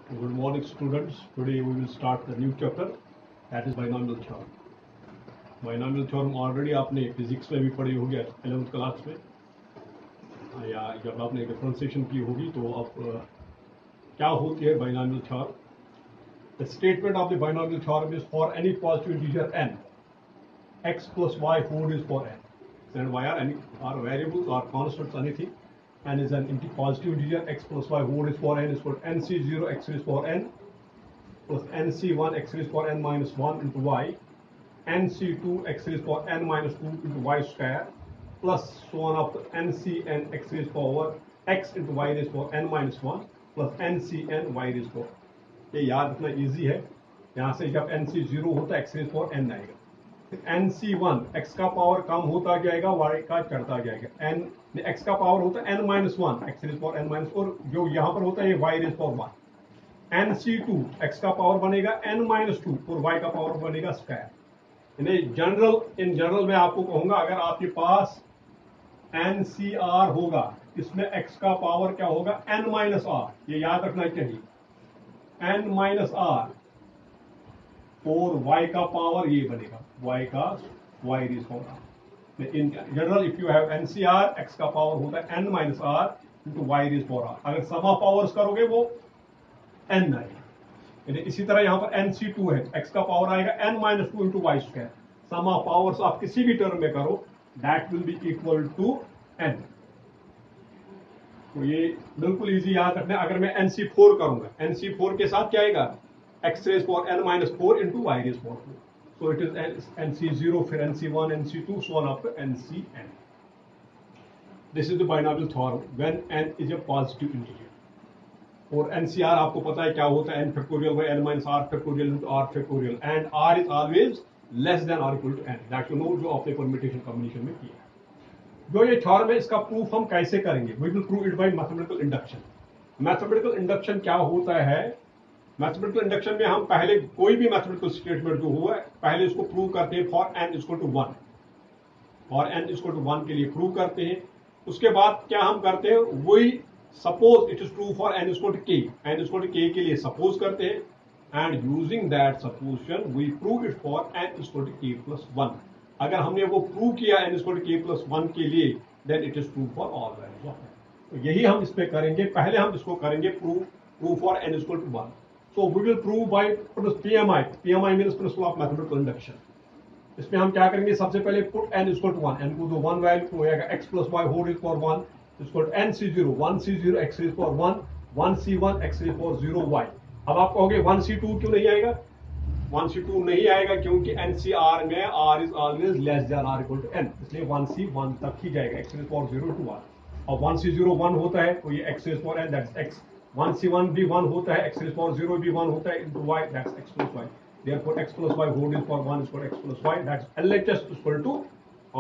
Good morning, students. Today we will start the new chapter, that is binomial theorem. Binomial theorem already आपने physics में भी पढ़ी होगी 11th class में, या जब आपने डिफरेंशिएशन की होगी तो अब क्या होती है binomial theorem. The statement of the binomial theorem is for any positive integer n, x plus y whole is for n. And y are variables or constants, anything. N is an positive integer, x plus y whole is for n is called nc0 x raised for n plus nc1 x raised for n minus 1 into y, nc2 x raised for n minus 2 into y square plus so on up to ncn x raised for x into y raised for n minus 1 plus ncn y raised for. ये याद रखना easy है. यहाँ से जब nc0 होता है x raised for n आएगा, nc1 x का पावर कम होता जाएगा, y का चढ़ता जाएगा. n x का पावर होता है n minus 1 x raised for n minus 4, जो यहाँ पर होता है ये y raised for 1. nc2 x का पावर बनेगा n minus 2 और y का पावर बनेगा स्क्वायर. इन जनरल मैं आपको कहूंगा, अगर आपके पास ncr होगा, इसमें x का पावर क्या होगा, n minus r. ये याद रखना चाहिए, n minus r और y का पावर ये बनेगा y का y raised for r. In general, if you have NCR, x का पावर होता है n minus r into y raised for r. अगर सम ऑफ पावर्स करोगे वो n आएगा. इसी तरह यहाँ पर nc2 है, x का पावर आएगा n minus 2 into y square. Sum of powers आप किसी भी टर्म में करो, that will be equal to n. तो ये बिल्कुल इजी याद रखना. अगर मैं nc4 करूंगा, nc4 के साथ क्या आएगा, x raised for n minus 4 into y raised for 4. So it is nc0, फिर nc1, nc2, so on up to ncn. This is the binomial theorem when n is a positive integer. और ncr आपको पता है क्या होता है, n factorial by n minus r factorial into r factorial, and r is always less than or equal to n. That you know, जो आपने permutation combination में किया है. जो ये थ्योरम है, इसका प्रूफ हम कैसे करेंगे? We will prove it by mathematical induction. Mathematical induction क्या होता है? मैथमेटिकल इंडक्शन में हम पहले कोई भी मैथमेटिकल स्टेटमेंट जो हुआ है, पहले इसको प्रूव करते हैं फॉर n इक्वल टू 1, और n इक्वल टू 1 के लिए प्रूव करते हैं. उसके बाद क्या हम करते हैं, वही suppose it is true for n equal to k, n equal to k के लिए सपोज करते हैं, and using that supposition we prove it for n equal to k plus 1. अगर हमने वो प्रूव किया n equal to k plus 1 के लिए, then it is true for all values of n. तो यही हम इसमें करेंगे. पहले हम इसको करेंगे prove for n equal to 1. So we will prove by PMI. PMI means principle of mathematical induction. इसमें हम क्या करेंगे, सबसे पहले put n equal to 1, n को तो 1 वैल्यू तो होगा x plus y whole is for 1 equal to nc0 1c0 x is for 1 1c1 x is for 0 y. अब आप कहोगे 1c2 क्यों नहीं आएगा? 1c2 नहीं आएगा क्योंकि ncr में r is always less than r equal to n, इसलिए 1c1 तक ही जाएगा, x इज फॉर 0 टू 1. और 1c0 1 होता है तो ये x is for n, that's x. 1c1 भी 1 होता है, x is for 0 भी 1 होता है, into y, that's x plus y. Therefore x plus y whole is for 1 is for x plus y, that's LHS equal to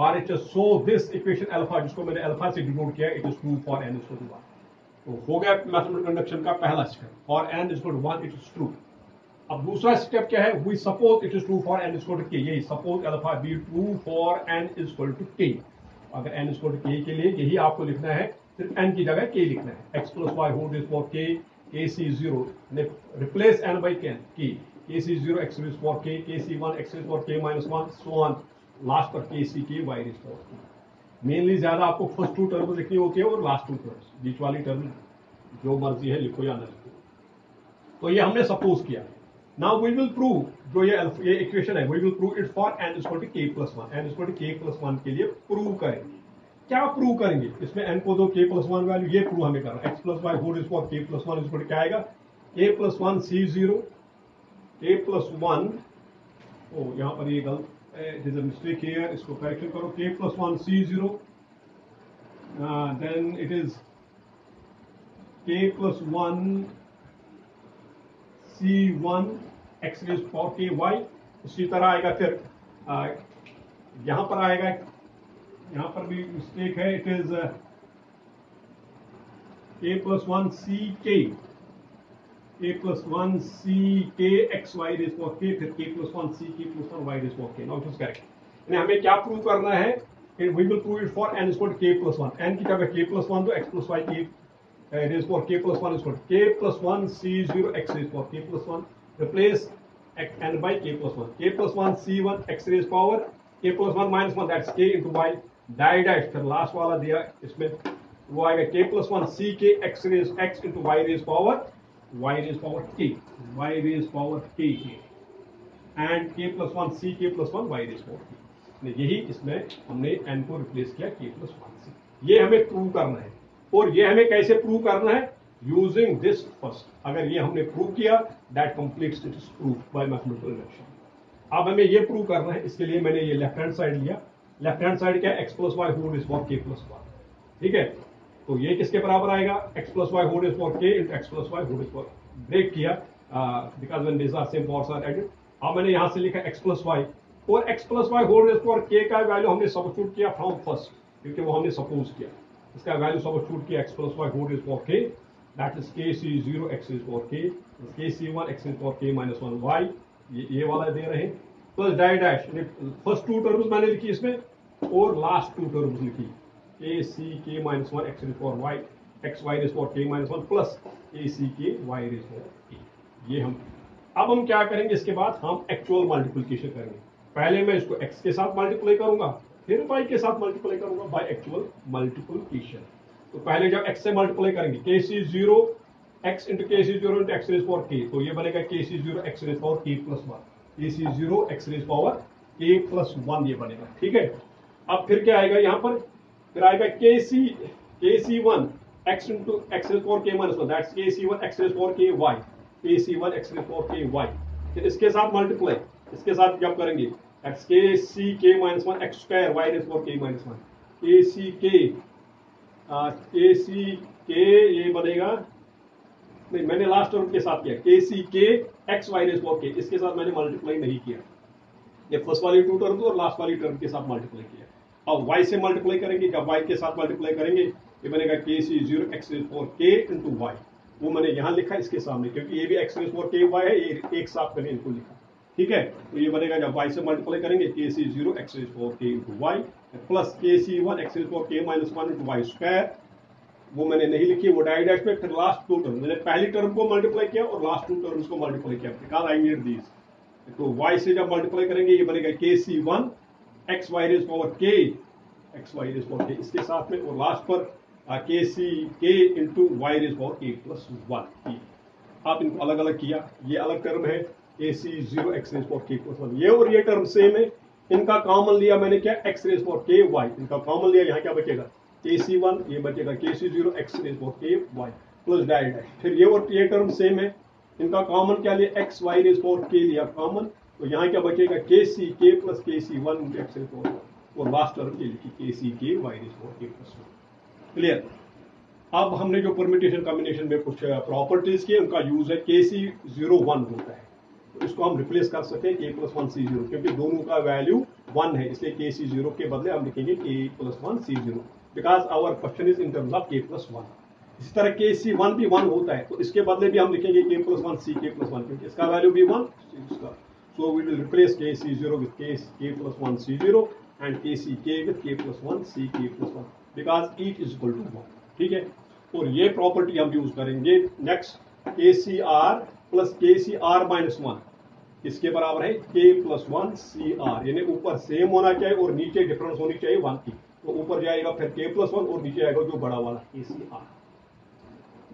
RHS. So this equation alpha, जिसको मैंने alpha से denote किया, it is true for n is equal to 1. तो हो गया mathematical induction का पहला step. और n is equal to 1, it is true. अब दूसरा स्टेप क्या है, we suppose it is true for n is equal to k. यही suppose alpha be true for n is equal to k. अगर n is equal to k के लिए यही आपको लिखना है, सिर्फ n की जगह k लिखना है. x plus y whole is for k, kc0 replace n by k, kc0 x is for k, kc1 x is for k minus 1, so on last पर kck y is for k. Mainly ज्यादा आपको first to term लिखनी होती है और last to terms, बीच वाली term जो मर्जी है लिखो या ना लिखो. तो ये हमने सपोज किया. नाउ वी विल प्रूव, जो ये इक्वेशन है, we will prove it for n equal to k plus 1. n equal to k plus 1 के लिए प्रूव करेंगे. क्या प्रूव करेंगे? इसमें n को दो k प्लस 1 वैल्यू, ये प्रूव हमें करना है. x plus y whole is for k plus 1 इज क्या आएगा, a plus 1 c0 a plus 1, ओ यहाँ पर ये गलत, it is a mistake here, इसको करेक्शन करो. k plus 1 c0, then it is k plus 1 c1 x is for k y. उसी तरह आएगा फिर यहाँ पर आएगा, यहाँ पर भी मिस्टेक है, it is a plus 1 c k, a plus 1 c k x y raise for k, फिर k plus 1 c k plus 1 y raise for k. Now it is correct. हमें क्या प्रूव करना है, we will prove it for n equal to k plus 1. n की जगह k plus 1 दो, x plus y k raised power k plus 1 is equal to k plus 1 c0 x raised power k plus 1. Replace n by k plus 1. K plus 1 c1 x raised power k plus 1 minus 1, that's k into y. Die dash फिर last वाला दिया इसमें वो आएगा k plus 1 c k x raised x into y raised power t and k plus 1 c k plus 1 y raised power t. यही इसमें हमने n को रिप्लेस किया k plus 1 से. ये हमें प्रूव करना है और ये हमें कैसे प्रूव करना है? Using this first. अगर ये हमने प्रूव किया that completes it's proof bye mathematical induction. अब हमें ये प्रूव करना है, इसके लिए मैंने ये लेफ्ट हैंड साइड लिया. लेफ्ट हैंड साइड क्या है? x plus y whole is for k plus 1. ठीक है, तो ये किसके बराबर आएगा? x plus y whole is for k into x plus y whole is for. Break किया because when this are same powers are added. अब मैंने यहां से लिखा x प्लस वाई और x plus y whole is for k का value हमने substitute किया फ्रॉम फर्स्ट, क्योंकि वो हमने सपोज किया. इसका वैल्यू सब्स्टिट्यूट किया x plus y whole is for k, that is kc0 x is for k, kc1 x is for k minus 1 y. ये वाला दे रहे हैं plus die dash. First two terms मैंने लिखी इसमें और लास्ट टू टर्म्स लिखी a c k minus 1 x for y x y raise for k minus 1 plus a c k y raise for a. ये अब हम क्या करेंगे? इसके बाद हम एक्चुअल मल्टीप्लिकेशन करेंगे. पहले मैं इसको x के साथ मल्टीप्लाई करूंगा, फिर y के साथ मल्टीप्लाई करूंगा बाय एक्चुअल मल्टीप्लिकेशन. तो पहले जब x से मल्टीप्लाई करेंगे kc0 x into kc0 into x raise for k, तो ये बनेगा kc0 x raise for k plus 1. kc0 x raise power k plus 1 ये बनेगा. ठीक है, अब फिर क्या आएगा यहाँ पर? फिर आएगा kc1 x into x raise power k minus 1, that's kc1 x raise power k y, kc1 x raise power k y. फिर इसके साथ मल्टीप्लाई, इसके साथ जब करेंगे that's kck minus 1 x square y raise power k minus 1, kck ये बनेगा, नहीं मैंने लास्ट टर्म के साथ किया kck x y raise power k, इसके साथ मैंने मल्टीप्लाई नहीं किया. ये फर्स्ट वाली टू टर्म और लास्ट वाली टर्म के साथ मल्टीप्लाई किया. अब y से मल्टीप्लाई करेंगे, जब y के साथ मल्टीप्लाई करेंगे ये बनेगा kc0 x raise power k into y. वो मैंने यहाँ लिखा इसके सामने, क्योंकि ये भी x raise power k y है, ये एक साथ मैंने इनको लिखा. ठीक है, तो ये बनेगा जब y से मल्टीप्लाई करेंगे kc0 x raise power k into y plus kc1 x raise power k minus 1 into y square. वो मैंने नहीं लिखी, वो डाई डैश में. फिर लास्ट टू टर्म मैंने पहली टर्म को मल्टीप्लाई किया और लास्ट टू टर्म्स को मल्टीप्लाई किया बिकॉज़ आई नीड दिस. तो y से जब मल्टीप्लाई करेंगे ये बनेगा kc1 x y raise power k x y raise power k इसके साथ में, और लास्ट पर kck into y raise power k plus 1. आप इनको अलग अलग किया, ये अलग टर्म है kc0 x raise power k plus 1. ये और ये टर्म सेम है, इनका कॉमन लिया मैंने क्या? x raise power k y, इनका कॉमन लिया. यहाँ क्या बचेगा? kc1 ये बचेगा kc0 x raise power k y plus die dash. फिर ये और ये टर्म सेम है, इनका कॉमन क्या लिया? x y raise power k लिया कॉमन, तो यहाँ क्या बचेगा? kck plus kc1 into x raise power, और लास्ट टर्म ये लिखी kck y raise power k plus 1. Clear? अब हमने जो परम्यूटेशन कॉम्बिनेशन में कुछ प्रॉपर्टीज की, उनका यूज है kc01 होता है, तो इसको हम रिप्लेस कर सकते हैं k प्लस 1 c0, क्योंकि दोनों का वैल्यू 1 है, इसलिए kc0 के बदले हम लिखेंगे k plus 1 c0 because our question is in terms of k plus 1. इसी तरह kc1 भी 1 होता है, तो इसके बदले भी हम लिखेंगे k plus 1 c k plus 1, क्योंकि इसका वैल्यू भी 1. So we will replace kc0 with k plus 1 c0 and kck with k plus 1 c k plus 1 because each is equal to 1. ठीक है, और ये प्रॉपर्टी हम यूज करेंगे next. kcr plus kcr minus 1 इसके बराबर है k प्लस 1 cr, यानी ऊपर सेम होना चाहिए और नीचे डिफरेंस होनी चाहिए 1 की. तो ऊपर जाएगा फिर k प्लस 1 और नीचे आएगा जो बड़ा वाला kcr.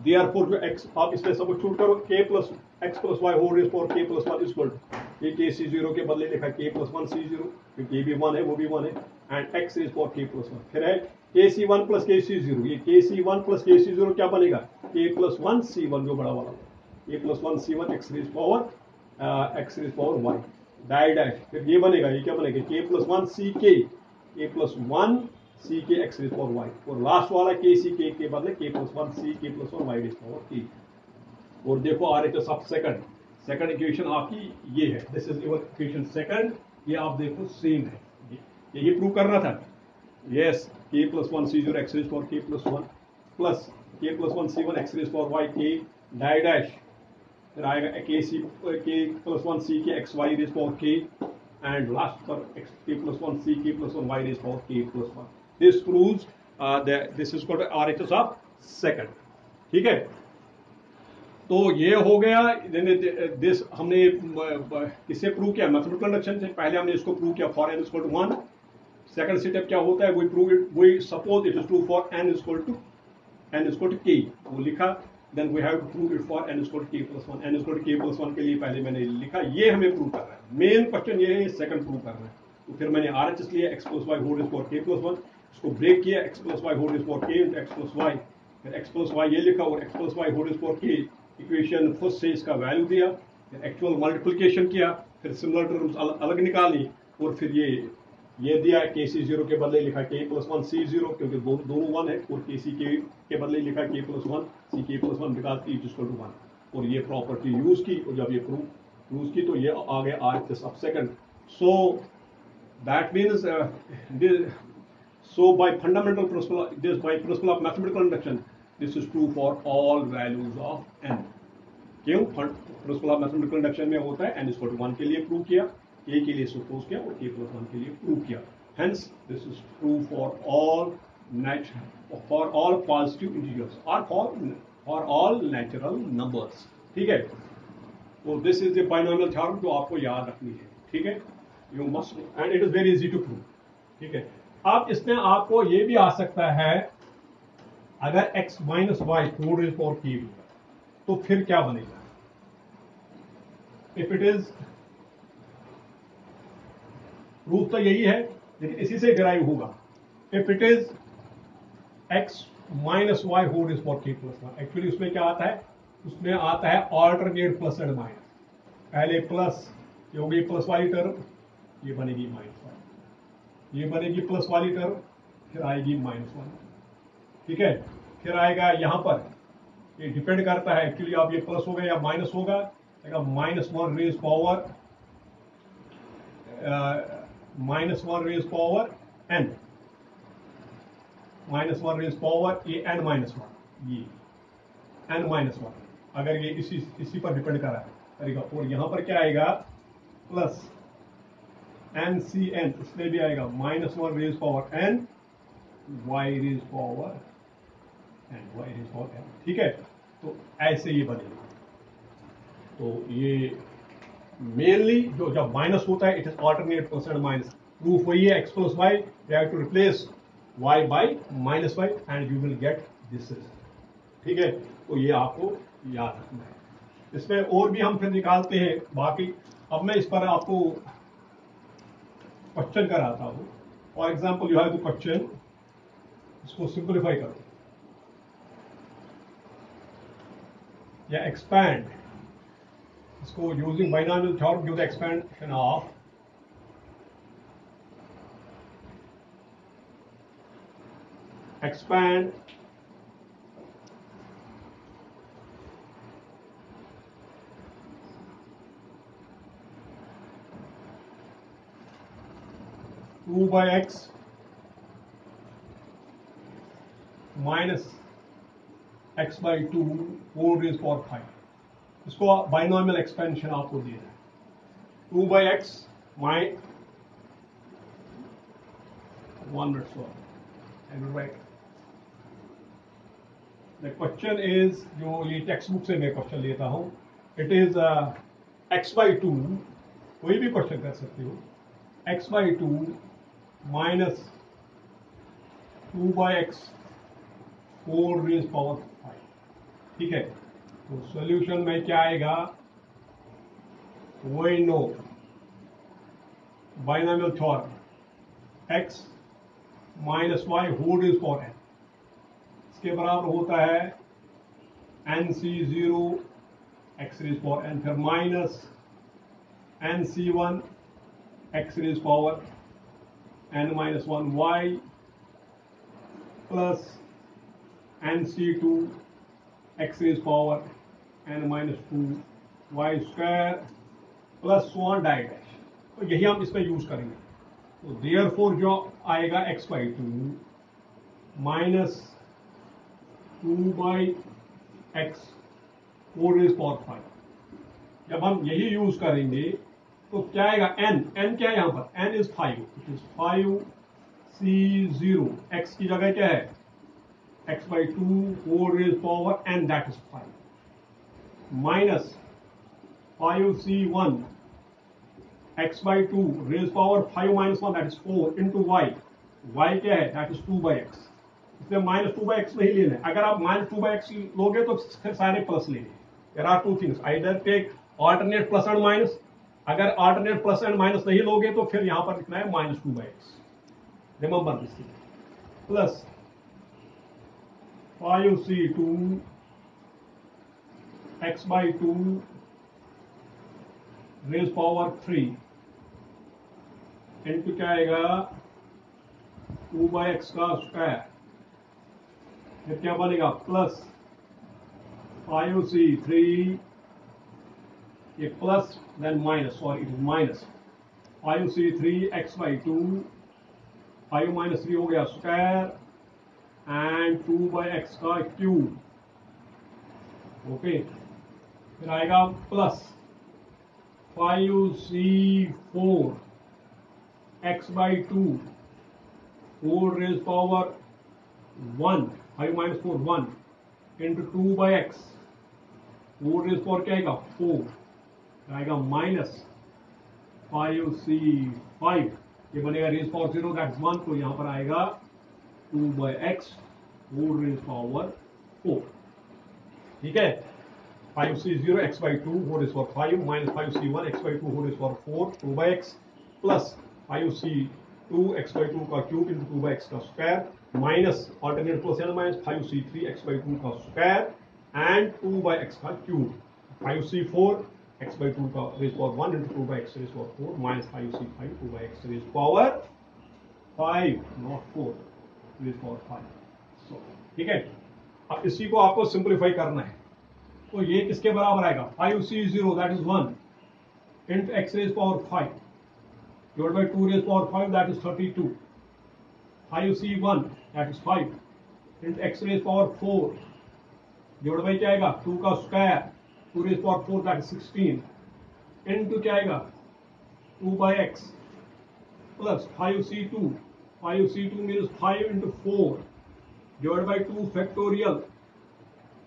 Therefore जो x आप इसमें सब्स्टिट्यूट करो k plus x plus y whole raise power k plus 1 equal to, ये kc0 के बदले लिखा k प्लस 1 c0, क्योंकि ये भी 1 है वो भी 1 है, and x raise power k plus 1. फिर है kc1 प्लस kc0, ये kc1 प्लस kc0 क्या बनेगा? k प्लस 1 c1 जो बड़ा वाला, k plus 1 c1 x raise power y die dash. फिर ये बनेगा, ये क्या बनेगा? k plus 1 ck, k plus 1 c k x raise power y, और लास्ट वाला k c k के बदले k plus 1 c k plus 1 y raise power k. और देखो आ रहे सब सेकंड इक्वेशन आपकी ये है, this is your equation second. ये आप देखो सेम है, यही प्रूव करना था. Yes, k plus 1 c0 x raise power k plus 1 plus k plus 1 c1 x raise power y k die dash. फिर आएगा k plus 1 c k x y raise power k and last पर k plus 1 c k plus 1 y raise power k plus 1. This proves that this is called RHS of second. ठीक है, तो ये हो गया। This हमने किससे prove किया? मैथमेटिकल इंडक्शन से। पहले हमने इसको प्रूव किया for n equal to 1। Second step क्या होता है? We prove it, we suppose it is true for n equal to k, वो लिखा। Then we have to prove it for n equal to k plus 1। n equal to k plus 1 के लिए पहले मैंने लिखा, ये हमें प्रूव करना है। मेन क्वेश्चन ये है, सेकंड प्रूव करना है। तो फिर मैंने RHS लिया, x plus y whole is for k plus 1, इसको ब्रेक किया, x plus y whole is for k into x plus y, फिर x प्लस वाई ये लिखा और x plus y whole is for k। Equation first से इसका value दिया, फिर एक्चुअल मल्टीप्लिकेशन किया, फिर सिमिलर टर्म्स अलग निकाली, और फिर ये दिया k c0 के बदले लिखा k प्लस 1 c0, क्योंकि दोनों 1 है, और k c के बदले लिखा k plus 1 c k plus 1 because k is equal to 1, और ये प्रॉपर्टी यूज की, और जब ये प्रूफ यूज की तो ये आ गया RHS of second. So that means so by fundamental principle, this by principle of mathematical induction, this is true for all values of n। क्यों? प्रिंसिपल ऑफ मैथमेटिकल इंडक्शन में होता है n इक्वल टू 1 के लिए prove किया, k के लिए suppose किया, और k प्लस 1 के लिए प्रूव किया। Hence this is true for all positive integers और फॉर ऑल नेचुरल नंबर्स। ठीक है, तो this is the binomial theorem जो आपको याद रखनी है। ठीक है, you must, and it is very easy to prove. ठीक है, अब इसमें आपको ये भी आ सकता है, अगर x minus y whole is for k, तो फिर क्या बनेगा? इफ इट इज, प्रूफ तो यही है लेकिन इसी से डिराइव होगा। If it is x minus y whole is for k plus 1, actually उसमें क्या आता है? उसमें आता है ऑल्टरनेट प्लस एंड माइनस। पहले प्लस, ये होगी प्लस वाली टर्म, ये बनेगी माइनस वाली, ये बनेगी प्लस वाली टर्म, फिर आएगी माइनस वाली। ठीक है, फिर आएगा यहां पर, ये डिपेंड करता है एक्चुअली, आप ये प्लस होगा या माइनस होगा, -1 raise power -1 raise power n, -1 raise power ये n माइनस 1, ये n माइनस 1, अगर ये इसी पर डिपेंड कर रहा है। और यहां पर क्या आएगा? प्लस NCN, इसमें भी आएगा -1 raise power n y raise power n, y raise power n। ठीक है, तो ऐसे ये बनेगा। तो ये मेनली जो जब माइनस होता है, it is alternate plus and minus. Proof वही है, x plus y, we have to replace y by minus y and you will get this. ठीक है, तो ये आपको याद रखना है। इसमें और भी हम फिर निकालते हैं बाकी। अब मैं इस पर आपको क्वेश्चन कराता हूं। For example you have the question, इसको सिंप्लीफाई करो या एक्सपैंड, इसको using binomial theorem give the expansion of expand two by x minus x by 2 whole raise power 5, इसको बाइनोमियल एक्सपेंशन आपको दिया है। 2 by x my 1 minute so and right. The question is, जो ये text book से मैं question लेता हूं, इट इज x बाई 2, कोई भी क्वेश्चन कर सकते हो, x by 2 minus 2 by x whole raise power 5। ठीक है, तो सॉल्यूशन में क्या आएगा? वही नो, binomial theorem, x minus y whole raise power n, इसके बराबर होता है NC0 x raise power n, फिर minus NC1 x raise power n minus 1 y, plus NC2 x raise power n minus 2 y square, plus 1 die dash. तो यही हम इसमें use करेंगे। तो देयरफॉर जो आएगा x by 2 minus 2 by x whole raise power 5, जब हम यही यूज करेंगे तो क्या आएगा? n क्या है यहां पर? n is 5, it is 5 C0, x की जगह क्या है? x by 2 whole raised power n, that is 5, minus 5c1 x by 2 raised power 5 minus 1, that is 4 into y. y क्या है? that is 2 by x. इसलिए minus 2 by x नहीं लेना है. अगर आप minus 2 by x लोगे तो फिर सारे प्लस लेंगे. There are two things, either take alternate plus and minus. अगर alternate plus and minus नहीं लोगे तो फिर यहां पर लिखना है minus 2 by x. Remember this thing. Plus 5c2 x by 2 raised power 3 into क्या आएगा 2 by x का स्क्वायर. फिर क्या बनेगा प्लस 5c3, ये plus then minus, sorry it is minus 5c3 x by 2, 5 minus 3 हो गया स्क्वायर एंड 2 by x का क्यूब. ओके, फिर आएगा plus 5c4 x by 2 whole raised power 1, 5 minus 4 1 into 2 by x whole raised power क्या आएगा 4, आएगा minus 5c5, ये बनेगा रेज पावर 0, दैट इज 1, तो यहां पर आएगा 2 by x whole raised power 4. ठीक है, 5c0 x by 2 whole raised power 5 minus 5c1 x by 2 whole raised power 4 2 by x plus 5c2 x by 2 का क्यूब into 2 by x का square minus alternate plus and minus 5c3 x by 2 का square and 2 by x का cube. 5c4 x by 2 का raise power 1 into 2 by x raise power 4 minus 5c5 2 by x raise power 5 not 4 raise power 5. so ठीक है, अब इसी को आपको simplify करना है. तो ये किसके बराबर आएगा 5c0 that is 1 into x raise power 5 divided by 2 raised power 5, that is 32. 5c1 that is 5 into x raised power 4 divided by क्या आएगा 2 का square 2 raised power 4 that is 16 into क्या आएगा 2 by x plus 5c2. 5c2 means 5 into 4 divided by 2 factorial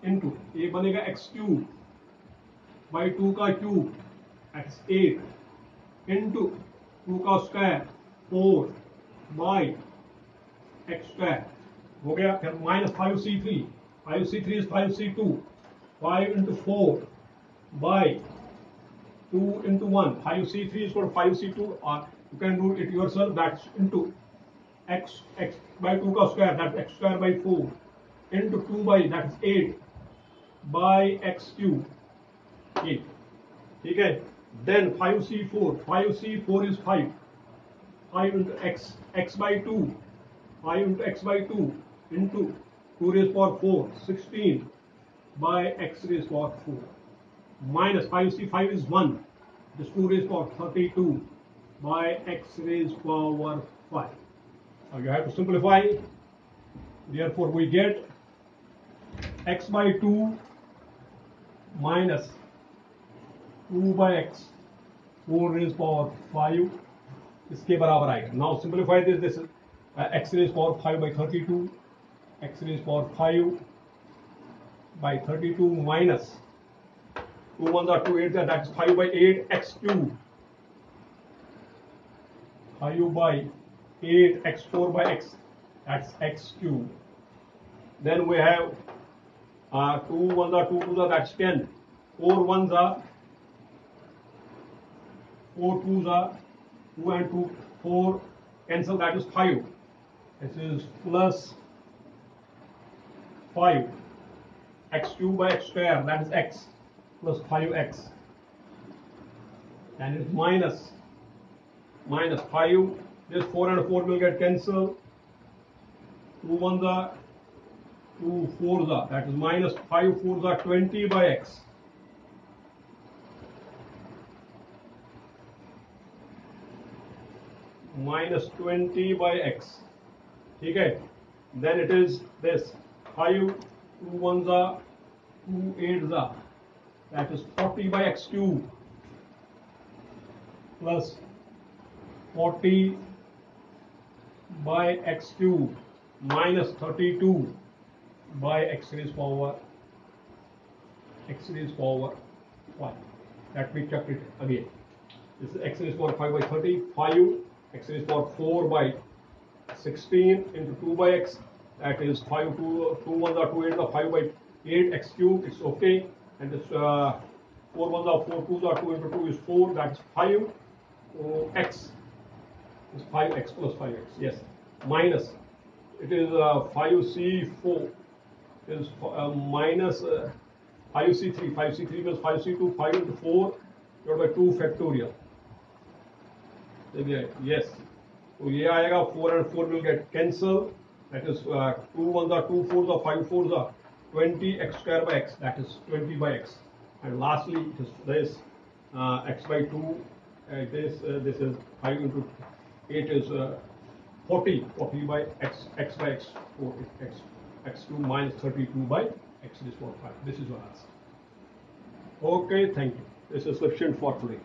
into ये बनेगा x cube by 2 का cube that is 8 into 2 का square 4 by x square हो गया. फिर minus 5c3, 5c3 is 5c2, 5 into 4 by 2 into 1, 5c3 is equal to 5c2, or you can do it yourself, that's into x by 2 का square, that's x square by 4 into 2 by that is 8 by x cube. ठीक है. Then 5c4 is 5 into x by 2, 5 into x by 2 into 2 raised power 4, 16 by x raised power 4 minus 5c5 is 1, this 2 raised power 32 by x raised power 5. Now you have to simplify. Therefore we get x by 2 minus 2 by x whole raised power 5 इसके बराबर आएगा. Now simplify this x raised power 5 by 32, x raised power 5 by 32 minus 2 1s are 2 8s, that is 5 by 8 x cube, 5 by 8 x 4 by x, that's x cube. Then we have 2 1s are 2 2s are, that's 10, 4 1s are 4 2s are 2 and 2 4 cancel, that is 5. This is plus 5 x cube by x square, that is x plus 5x, and it is minus 5. This 4 and 4 will get cancelled. 2 1s are 2 4s are, that is minus 5 4s are 20 by x. Minus 20 by x. ठीक है. Then it is this 5 2 1s are 2 8s are, that is 40 by x cube plus 40 by x cube minus 32 by x raised power 5. Let me check it again. This is x raised power 5 by 30, 5, x raised power 4 by 16 into 2 by x, that is 5, 2 1s are 2, 8 are 5 by 8 x cube, it's okay. And this 4 1s are 4, 2s are 2 into 2 is 4, that's 5 x is 5x plus 5x, yes, minus, it is 5c4 is minus 5c3, 5c3 means 5c2, 5 into 4 divided by 2 factorial. Yes, तो ये आएगा 4 and 4 will get cancel, that is 2 1s are 2 4s are 5 4s are 20 x square by x, that is 20 by x. And lastly it is this x by 2, this is 5 into 8 is 40 by x by x, 4 x2 minus 32 by x is 4 5. This is your answer. Okay, thank you. This is sufficient for today.